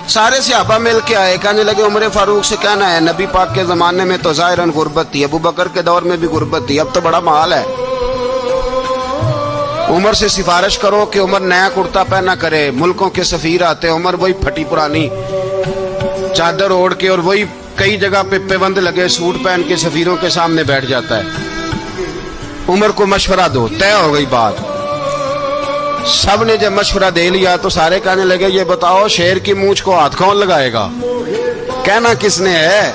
सारे सहाबा मिल के आए, कहने लगे उमर फारूक से कहना है नबी पाक के ज़माने में तो ज़ाहिरन गुर्बत थी, अबू बकर के दौर में भी गुर्बत थी, अब तो बड़ा माल है। उमर से सिफारिश करो कि उमर नया कुर्ता पहना करे। मुल्कों के सफ़ीर आते, उमर वही फटी पुरानी चादर ओढ़ के और वही कई जगह पे पेबंद लगे सूट पहन के सफ़ीरों के सामने बैठ जाता है। उमर को मशवरा दो, तय हो गई बात। सब ने जब मशवरा दे लिया तो सारे कहने लगे ये बताओ शेर की मूंछ को हाथ कौन लगाएगा? कहना किसने है,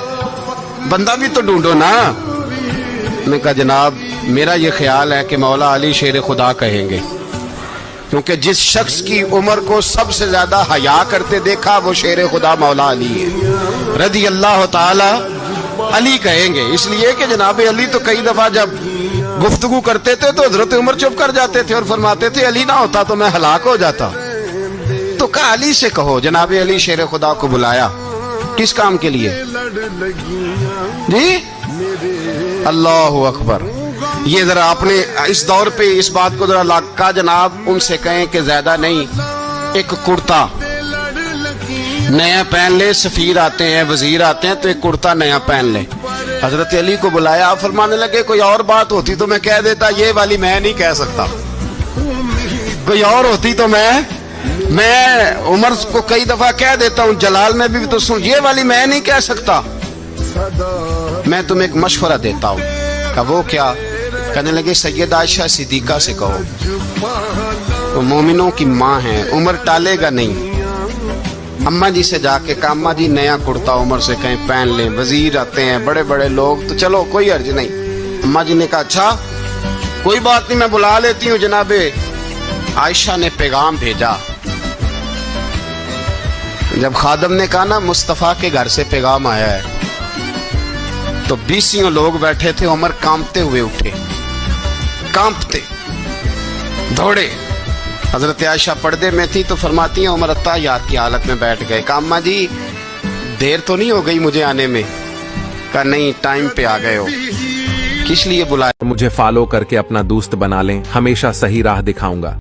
बंदा भी तो ढूंढो ना। मैं कहा जनाब मेरा ये ख्याल है कि मौला अली शेर खुदा कहेंगे, क्योंकि जिस शख्स की उमर को सबसे ज्यादा हया करते देखा वो शेर खुदा मौला अली है रदी अल्लाह ताला। अली कहेंगे इसलिए कि जनाब अली तो कई दफा जब गुफ्तगू करते थे तो हजरत उमर चुप कर जाते थे और फरमाते थे अली ना होता तो मैं हलाक हो जाता। तो कहा अली से कहो। जनाब अली शेर खुदा को बुलाया, किस काम के लिए जी? अल्लाह अकबर। ये जरा अपने इस दौर पे इस बात को जरा लाका जनाब उनसे कहें कि ज्यादा नहीं, एक कुर्ता नया पहन ले। सफीर आते हैं, वजीर आते हैं तो एक कुर्ता नया पहन ले। हजरत अली को बुलाया, आप फरमाने लगे कोई और बात होती तो मैं कह देता, ये वाली मैं नहीं कह सकता। कोई और होती तो मैं उमर को कई दफा कह देता हूँ, जलाल में भी तो सुन, ये वाली मैं नहीं कह सकता। मैं तुम्हें एक मशवरा देता हूँ। कहा वो क्या? कहने लगे सैयद आयशा सिद्दीका से कहो, वो मोमिनों की माँ है, उमर टालेगा नहीं। अम्मा जी से जाके कहा अम्मा जी नया कुर्ता उमर से कहीं पहन लें, वजीर आते हैं बड़े बड़े लोग तो चलो कोई अर्ज नहीं। अम्मा जी ने कहा अच्छा कोई बात नहीं मैं बुला लेती हूँ। जनाबे आयशा ने पैगाम भेजा। जब खादम ने कहा ना मुस्तफा के घर से पैगाम आया है, तो 20 लोग बैठे थे। उमर कांपते हुए उठे, कांपते दौड़े। हजरत आयशा पर्दे में थी तो फरमाती हैं उमर अत्ताहियात की हालत में बैठ गए। कहा अम्मा जी देर तो नहीं हो गई मुझे आने में? कहा नहीं टाइम पे आ गए हो। किस लिए बुलाया? मुझे फॉलो करके अपना दोस्त बना लें, हमेशा सही राह दिखाऊंगा।